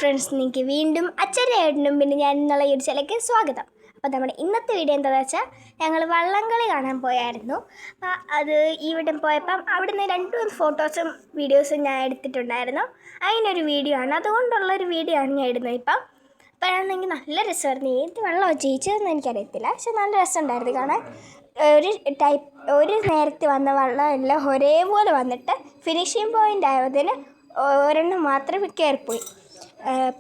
Friends, നിങ്ങൾക്ക് വീണ്ടും അച്ഛനായിട്ടും പിന്നെ ഞാൻ എന്നുള്ള യൂട്യൂബിലേക്ക് സ്വാഗതം. അപ്പോൾ നമ്മുടെ ഇന്നത്തെ വീഡിയോ എന്താണെന്ന് വെച്ചാൽ ഞങ്ങൾ വള്ളംകളി കാണാൻ പോയായിരുന്നു. അപ്പോൾ അത് ഇവിടെ പോയപ്പം അവിടുന്ന് 2-3 ഫോട്ടോസും വീഡിയോസും ഞാൻ എടുത്തിട്ടുണ്ടായിരുന്നു. അതിനൊരു വീഡിയോ ആണ്, അതുകൊണ്ടുള്ളൊരു വീഡിയോ ആണ് ഞാൻ ഇടുന്നത്. അപ്പോഴാണെങ്കിൽ നല്ല രസമായിരുന്നു. ഏത് വെള്ളമാണ് ജയിച്ചതെന്ന് എനിക്കറിയത്തില്ല, പക്ഷെ നല്ല രസമുണ്ടായിരുന്നു കാണാൻ. ഒരു നേരത്തെ വന്ന വെള്ളം എല്ലാം ഒരേപോലെ വന്നിട്ട് ഫിനിഷിംഗ് പോയിൻ്റ് ആയതിന് ഒരെണ്ണം മാത്രം കയറിപ്പോയി.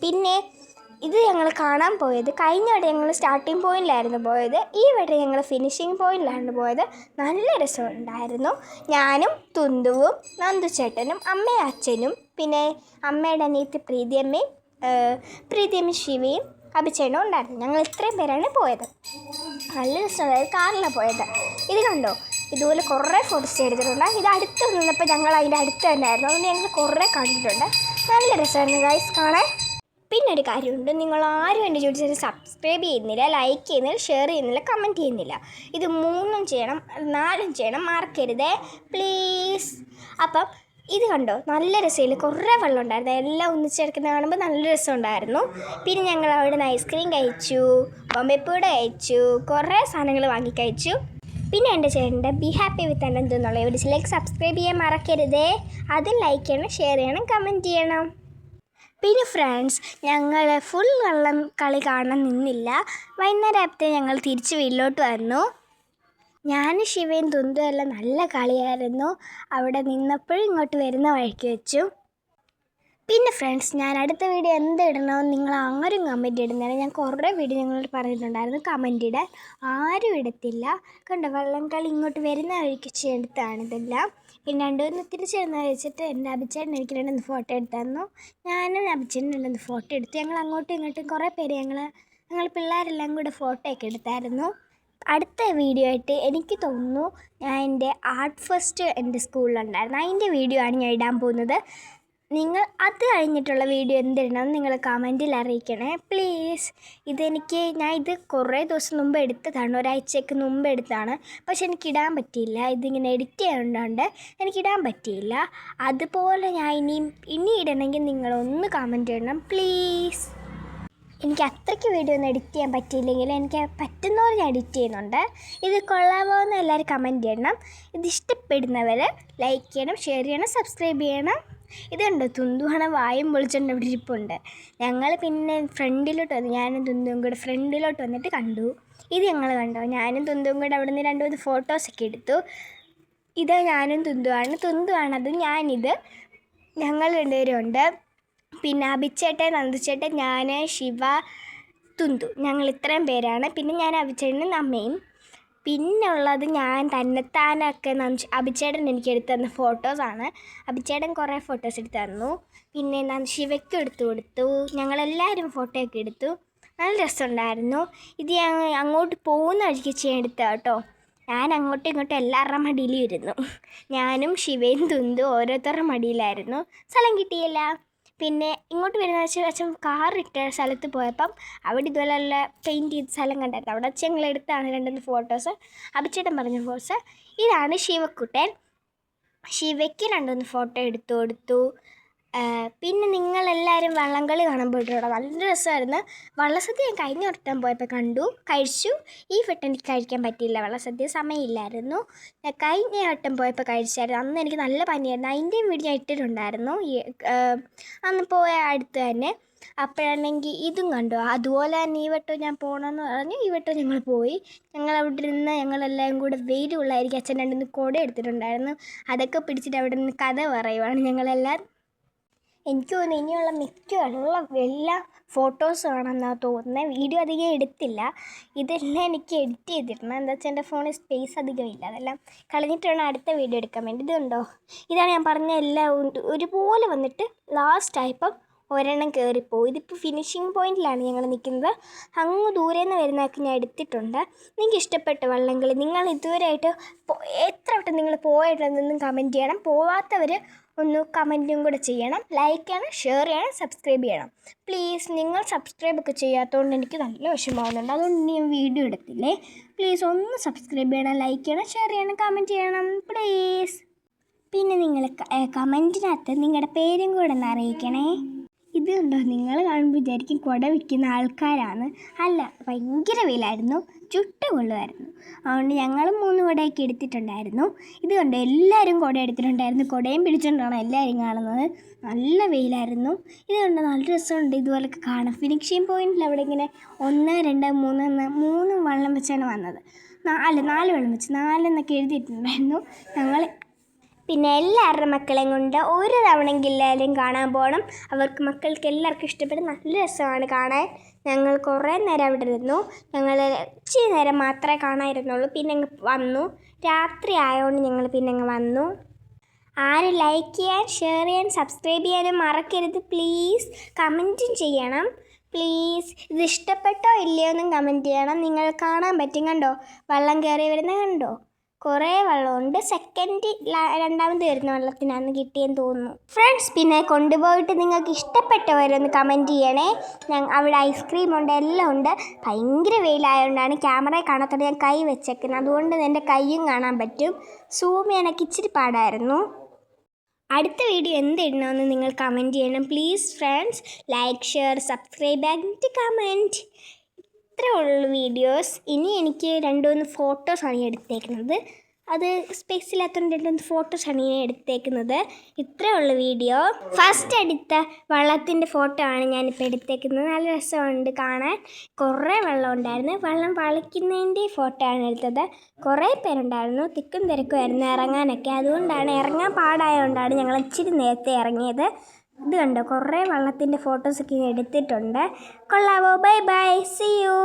പിന്നെ ഇത് ഞങ്ങൾ കാണാൻ പോയത് കഴിഞ്ഞ വട്ടം ഞങ്ങൾ സ്റ്റാർട്ടിംഗ് പോയിന്റിലായിരുന്നു പോയത്. ഈ വട്ടം ഞങ്ങൾ ഫിനിഷിംഗ് പോയിന്റിലാണ് പോയത്. നല്ല രസമുണ്ടായിരുന്നു. ഞാനും തുന്തുവും നന്ദുചേട്ടനും അമ്മയും അച്ഛനും പിന്നെ അമ്മയുടെ അനിയത്തി പ്രീതിയമ്മയും ശിവയും അഭിചേട്ടനും ഉണ്ടായിരുന്നു. ഞങ്ങൾ ഇത്രയും പേരാണ് പോയത്. നല്ല രസമുണ്ടായിരുന്നു. കാറിലാണ് പോയത്. ഇത് കണ്ടോ, ഇതുപോലെ കുറേ ഫോട്ടോസ് എടുത്തിട്ടുണ്ട്. ഇത് അടുത്ത് നിന്നപ്പോൾ ഞങ്ങൾ അതിൻ്റെ അടുത്ത് തന്നെ ആയിരുന്നു, അതുകൊണ്ട് ഞങ്ങൾ കുറേ കണ്ടിട്ടുണ്ട്. നല്ല രസമായിരുന്നു ഗൈസ് കാണാൻ. പിന്നെ ഒരു കാര്യമുണ്ട്, നിങ്ങൾ ആരും എൻ്റെ യൂട്യൂബ് സബ്സ്ക്രൈബ് ചെയ്യുന്നില്ല, ലൈക്ക് ചെയ്യുന്നില്ല, ഷെയർ ചെയ്യുന്നില്ല, കമൻറ്റ് ചെയ്യുന്നില്ല. ഇത് 3 ചെയ്യണം, 4 ചെയ്യണം, മറക്കരുതേ പ്ലീസ്. അപ്പം ഇത് കണ്ടോ, നല്ല രസമില്ല. കുറേ വെള്ളം ഉണ്ടായിരുന്നു. എല്ലാം ഒന്നിച്ചെടുക്കുന്ന കാണുമ്പോൾ നല്ല രസമുണ്ടായിരുന്നു. പിന്നെ ഞങ്ങൾ അവിടെ നിന്ന് ഐസ്ക്രീം കഴിച്ചു, ബൊമ്പപ്പൂട കഴിച്ചു, കുറേ സാധനങ്ങൾ വാങ്ങി കഴിച്ചു. പിന്നെ എൻ്റെ ചേട്ടൻ്റെ ബി ഹാപ്പി വിത്ത് അനന്ത് എന്നുള്ള യൂട്യൂബിലേക്ക് സബ്സ്ക്രൈബ് ചെയ്യാൻ മറക്കരുതേ. അതും ലൈക്ക് ചെയ്യണം, ഷെയർ ചെയ്യണം, കമൻറ്റ് ചെയ്യണം. പിന്നെ ഫ്രണ്ട്സ്, ഞങ്ങൾ ഫുൾ വള്ളം കളി കാണാൻ നിന്നില്ല. വൈകുന്നേരത്തെ ഞങ്ങൾ തിരിച്ച് വീട്ടിലോട്ട് വന്നു. ഞാനും ശിവയും തുന്തും എല്ലാം നല്ല കളിയായിരുന്നു. അവിടെ നിന്നപ്പോഴും ഇങ്ങോട്ട് വരുന്ന വഴിക്ക് വെച്ചു. പിന്നെ ഫ്രണ്ട്സ്, ഞാൻ അടുത്ത വീഡിയോ എന്ത് ഇടണമെന്ന് നിങ്ങൾ ആരും കമൻറ്റ് ഇടുന്നില്ല. ഞാൻ കുറേ വീഡിയോ ഞങ്ങളോട് പറഞ്ഞിട്ടുണ്ടായിരുന്നു കമൻറ്റ് ഇടാൻ, ആരും ഇടത്തില്ല. കണ്ടോ, വള്ളം കളി ഇങ്ങോട്ട് വരുന്ന വഴിക്ക് എടുത്താണ് ഇതെല്ലാം. പിന്നെ 2 തിരിച്ചിരുന്ന വെച്ചിട്ട് എൻ്റെ അഭിചേട്ടൻ എനിക്ക് 2 ഫോട്ടോ എടുത്തു തന്നു. ഞാനും അഭിചേട്ടനും 2 ഫോട്ടോ എടുത്തു. ഞങ്ങൾ അങ്ങോട്ടും ഇങ്ങോട്ടും കുറേ പേര് ഞങ്ങൾ പിള്ളേരെല്ലാം കൂടെ ഫോട്ടോ ഒക്കെ എടുത്തായിരുന്നു. അടുത്ത വീഡിയോ ആയിട്ട് എനിക്ക് തോന്നുന്നു ഞാൻ എൻ്റെ ആർട്ട് ഫെസ്റ്റ് എൻ്റെ സ്കൂളിലുണ്ടായിരുന്നു, അതിൻ്റെ വീഡിയോ ആണ് ഞാൻ ഇടാൻ പോകുന്നത്. നിങ്ങൾ അത് കഴിഞ്ഞിട്ടുള്ള വീഡിയോ എന്തിടണമെന്ന് നിങ്ങൾ കമൻറ്റിൽ അറിയിക്കണേ പ്ലീസ്. ഞാൻ ഇത് കുറേ ദിവസം മുമ്പ് എടുത്തതാണ്, ഒരാഴ്ചയ്ക്ക് മുമ്പ് എടുത്തതാണ്. പക്ഷെ എനിക്കിടാൻ പറ്റിയില്ല. ഇതിങ്ങനെ എഡിറ്റ് ചെയ്യുന്നതുകൊണ്ട് എനിക്കിടാൻ പറ്റിയില്ല. അതുപോലെ ഞാൻ ഇനി ഇടണമെങ്കിൽ നിങ്ങളൊന്ന് കമൻറ്റ് ഇടണം പ്ലീസ്. എനിക്ക് അത്രയ്ക്ക് വീഡിയോ ഒന്നും എഡിറ്റ് ചെയ്യാൻ പറ്റിയില്ലെങ്കിൽ എനിക്ക് പറ്റുന്നവർ ഞാൻ എഡിറ്റ് ചെയ്യുന്നുണ്ട്. ഇത് കൊള്ളാമോ എന്ന് എല്ലാവരും കമൻറ്റ് ചെയ്യണം. ഇത് ഇഷ്ടപ്പെടുന്നവർ ലൈക്ക് ചെയ്യണം, ഷെയർ ചെയ്യണം, സബ്സ്ക്രൈബ് ചെയ്യണം. ഇതുണ്ടോ, തുന്തുവാണ് വായും പൊളിച്ചുകൊണ്ട് ഇവിടെ ഇരിപ്പുണ്ട്. ഞങ്ങൾ പിന്നെ ഫ്രണ്ടിലോട്ട് വന്നു, ഞാനും തുന്തുവും കൂടെ ഫ്രണ്ടിലോട്ട് വന്നിട്ട് കണ്ടു. ഇത് ഞങ്ങൾ കണ്ടോ, ഞാനും തുന്തുവും കൂടെ അവിടെ നിന്ന് 2-3 ഫോട്ടോസൊക്കെ എടുത്തു. ഇത് ഞാനും തുന്തുവാണത്, ഞാനിത്. ഞങ്ങൾ 2 പേരും ഉണ്ട്. പിന്നെ അഭിചേട്ടൻ, നന്ദുചേട്ടൻ, ഞാൻ, ശിവ, തുന്തു, ഞങ്ങൾ ഇത്രയും പേരാണ്. പിന്നെ ഞാൻ അഭിചേട്ടനും അമ്മയും. പിന്നെ ഉള്ളത് ഞാൻ തന്നെത്താനൊക്കെ അഭിചേട്ടൻ എനിക്ക് എടുത്തു തന്ന ഫോട്ടോസാണ്. അഭിചേട്ടൻ കുറേ ഫോട്ടോസ് എടുത്തു തന്നു. പിന്നെ ശിവയ്ക്കും എടുത്തു കൊടുത്തു. ഞങ്ങളെല്ലാവരും ഫോട്ടോ ഒക്കെ എടുത്തു. നല്ല രസമുണ്ടായിരുന്നു. ഇത് ഞാൻ അങ്ങോട്ട് പോകുന്ന വഴിക്ക് എടുത്ത കേട്ടോ. ഞാൻ അങ്ങോട്ടും ഇങ്ങോട്ടും എല്ലാവരുടെ മടിയിലും ഇരുന്നു. ഞാനും ശിവയും തുന്തു ഓരോരുത്തരുടെ മടിയിലായിരുന്നു. സ്ഥലം കിട്ടിയില്ല. പിന്നെ ഇങ്ങോട്ട് വരുന്ന വെച്ചാൽ കാറിട്ട സ്ഥലത്ത് പോയപ്പം അവിടെ ഇതുപോലെയുള്ള പെയിൻറ്റ് ചെയ്ത സ്ഥലം കണ്ടായിരുന്നു. അവിടെ വെച്ച് ഞങ്ങൾ എടുത്താണ് 2 ഫോട്ടോസ്. അഭിചേട്ടൻ പറഞ്ഞ ഫോട്ടോസ്. ഇതാണ് ശിവക്കുട്ടൻ. ശിവയ്ക്ക് 2 ഫോട്ടോ എടുത്തു കൊടുത്തു. പിന്നെ നിങ്ങളെല്ലാവരും വള്ളംകളി കാണാൻ പോയിട്ടുണ്ടോ? നല്ല രസമായിരുന്നു. വള്ളസദ്യ ഞാൻ കഴിഞ്ഞ വട്ടം പോയപ്പോൾ കഴിച്ചു. ഈ വട്ടം എനിക്ക് കഴിക്കാൻ പറ്റിയില്ല, വള്ളസദ്യ സമയമില്ലായിരുന്നു. കഴിഞ്ഞ വട്ടം പോയപ്പോൾ കഴിച്ചായിരുന്നു. അന്ന് എനിക്ക് നല്ല പനിയായിരുന്നു. അതിൻ്റെയും വീഡിയോ ഞാൻ ഇട്ടിട്ടുണ്ടായിരുന്നു അന്ന് പോയ അടുത്ത് തന്നെ. അപ്പോഴാണെങ്കിൽ ഇതും കണ്ടു. അതുപോലെ തന്നെ ഈ വട്ടം ഞാൻ പോകണമെന്ന് പറഞ്ഞു. ഈ വട്ടം ഞങ്ങൾ പോയി. ഞങ്ങൾ അവിടെ ഇരുന്ന് ഞങ്ങളെല്ലാം കൂടെ വെയിലുള്ളായിരിക്കും. അച്ഛൻ 2 കുട എടുത്തിട്ടുണ്ടായിരുന്നു. അതൊക്കെ പിടിച്ചിട്ട് അവിടെ നിന്ന് കഥ പറയുവാണ് ഞങ്ങളെല്ലാം. എനിക്ക് തോന്നുന്നു ഇനിയുള്ള മിക്കുള്ള എല്ലാ ഫോട്ടോസ് ആണെന്നാണ് തോന്നുന്നത്. വീഡിയോ അധികം എടുത്തില്ല. ഇതെല്ലാം എനിക്ക് എഡിറ്റ് ചെയ്തിരുന്നത്. എന്താ വെച്ചാൽ എൻ്റെ ഫോണിൽ സ്പേസ് അധികമില്ല. അതെല്ലാം കളഞ്ഞിട്ട് വേണം അടുത്ത വീഡിയോ എടുക്കാൻ വേണ്ടി. ഇതുണ്ടോ, ഇതാണ് ഞാൻ പറഞ്ഞ എല്ലാം ഒരുപോലെ വന്നിട്ട് ലാസ്റ്റായപ്പം ഒരെണ്ണം കയറിപ്പോവും. ഇതിപ്പോൾ ഫിനിഷിംഗ് പോയിന്റിലാണ് ഞങ്ങൾ നിൽക്കുന്നത്. അങ്ങ് ദൂരെ നിന്ന് വരുന്നതൊക്കെ ഞാൻ എടുത്തിട്ടുണ്ട്. നിങ്ങൾക്ക് ഇഷ്ടപ്പെട്ട വള്ളംകളി നിങ്ങൾ ഇതുവരെയായിട്ട് എത്ര വട്ടം നിങ്ങൾ പോയിട്ടുണ്ടെന്നും കമൻറ്റ് ചെയ്യണം. പോവാത്തവർ ഒന്ന് കമൻറ്റും കൂടെ ചെയ്യണം. ലൈക്ക് ചെയ്യണം, ഷെയർ ചെയ്യണം, സബ്സ്ക്രൈബ് ചെയ്യണം പ്ലീസ്. നിങ്ങൾ സബ്സ്ക്രൈബൊക്കെ ചെയ്യാത്തതുകൊണ്ട് എനിക്ക് നല്ല വിഷമമാകുന്നുണ്ട്. അതുകൊണ്ട് ഞാൻ വീഡിയോ എടുത്തില്ലേ. പ്ലീസ് ഒന്ന് സബ്സ്ക്രൈബ് ചെയ്യണം, ലൈക്ക് ചെയ്യണം, ഷെയർ ചെയ്യണം, കമൻറ്റ് ചെയ്യണം പ്ലീസ്. പിന്നെ നിങ്ങൾ കമൻറ്റിനകത്ത് നിങ്ങളുടെ പേരും കൂടെ ഒന്ന് അറിയിക്കണേ. ഇത് കണ്ടോ, നിങ്ങൾ കാണുമ്പോൾ വിചാരിക്കും കുട വിൽക്കുന്ന ആൾക്കാരാണ്. അല്ല, ഭയങ്കര വെയിലായിരുന്നു, ചുട്ട കൊള്ളുമായിരുന്നു. അതുകൊണ്ട് ഞങ്ങൾ 3 കുടയൊക്കെ എടുത്തിട്ടുണ്ടായിരുന്നു. ഇത് കണ്ടോ, എല്ലാവരും കുട എടുത്തിട്ടുണ്ടായിരുന്നു. കുടയും പിടിച്ചുകൊണ്ടാണ് എല്ലാവരും കാണുന്നത്. നല്ല വെയിലായിരുന്നു. ഇത് കണ്ടോ, നല്ല രസമുണ്ട് ഇതുപോലൊക്കെ കാണാം. ഫിനിഷിംഗ് പോയിന്റിൽ അവിടെ ഇങ്ങനെ 1, 2, 3 വള്ളം വെച്ചാണ് വന്നത്. 4 വെള്ളം വെച്ച് 4 എന്നൊക്കെ എഴുതിയിട്ടുണ്ടായിരുന്നു. ഞങ്ങൾ പിന്നെ എല്ലാവരുടെ മക്കളെയും കൊണ്ട് ഒരു തവണയെങ്കിലും എല്ലാവരും കാണാൻ പോകണം. മക്കൾക്ക് എല്ലാവർക്കും ഇഷ്ടപ്പെടും. നല്ല രസമാണ് കാണാൻ. ഞങ്ങൾ കുറേ നേരം അവിടെ ഇരുന്നു. ഞങ്ങൾ ഇച്ചിരി നേരം മാത്രമേ കാണാതിരുന്നുള്ളൂ. പിന്നെ അങ്ങ് വന്നു. രാത്രി ആയതുകൊണ്ട് ഞങ്ങൾ പിന്നെ അങ്ങ് വന്നു. ആരും ലൈക്ക് ചെയ്യാൻ, ഷെയർ ചെയ്യാൻ, സബ്സ്ക്രൈബ് ചെയ്യാനും മറക്കരുത്. പ്ലീസ് കമൻറ്റും ചെയ്യണം. പ്ലീസ് ഇത് ഇഷ്ടപ്പെട്ടോ ഇല്ലയോ എന്നും കമൻറ്റ് ചെയ്യണം. നിങ്ങൾ കാണാൻ പറ്റും. കണ്ടോ, വെള്ളം കയറി വരുന്നത് കണ്ടോ? കുറേ വെള്ളമുണ്ട്. രണ്ടാമത് വരുന്ന വെള്ളത്തിനാണ് കിട്ടിയെന്ന് തോന്നുന്നു. ഫ്രണ്ട്സ്, പിന്നെ കൊണ്ടുപോയിട്ട് നിങ്ങൾക്ക് ഇഷ്ടപ്പെട്ടവരൊന്ന് കമൻറ്റ് ചെയ്യണേ. അവിടെ ഐസ്ക്രീം ഉണ്ട്, എല്ലാം ഉണ്ട്. ഭയങ്കര വെയിലായതുകൊണ്ടാണ് ക്യാമറയിൽ കാണാത്തോടെ ഞാൻ കൈ വെച്ചേക്കുന്നത്. അതുകൊണ്ട് എൻ്റെ കൈയും കാണാൻ പറ്റും. സൂം ചെയ്യാനൊക്കെ ഇച്ചിരി പാടായിരുന്നു. അടുത്ത വീഡിയോ എന്തിടണമെന്ന് നിങ്ങൾ കമൻറ്റ് ചെയ്യണം. Please friends, like, share, subscribe and comment. ഇത്രേ ഉള്ളൂ വീഡിയോസ്. ഇനി എനിക്ക് 2-3 ഫോട്ടോസാണ് ഞാൻ എടുത്തേക്കുന്നത്. അത് സ്പേസ് ഇല്ലാത്തതുകൊണ്ട് 2-3 ഫോട്ടോസാണ് ഞാൻ എടുത്തേക്കുന്നത്. ഇത്രേ ഉള്ളൂ വീഡിയോ. ഫസ്റ്റ് എടുത്ത വള്ളത്തിൻ്റെ ഫോട്ടോ ആണ് ഞാനിപ്പോൾ എടുത്തേക്കുന്നത്. നല്ല രസമുണ്ട് കാണാൻ. കുറേ വെള്ളം ഉണ്ടായിരുന്നു. വെള്ളം വളിക്കുന്നതിൻ്റെ ഫോട്ടോ ആണ് എടുത്തത്. കുറേ പേരുണ്ടായിരുന്നു. തിക്കും തിരക്കുമായിരുന്നു ഇറങ്ങാനൊക്കെ. അതുകൊണ്ടാണ്, ഇറങ്ങാൻ പാടായതുകൊണ്ടാണ് ഞങ്ങൾ ഇച്ചിരി നേരത്തെ ഇറങ്ങിയത്. ഇത് കണ്ടോ, കുറേ വള്ളത്തിൻ്റെ ഫോട്ടോസൊക്കെ എടുത്തിട്ടുണ്ട്. കൊള്ളാവോ? Bye bye, see you.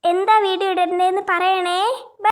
എന്താ വീഡിയോ ഇടേണ്ടതെന്ന് പറയണേ.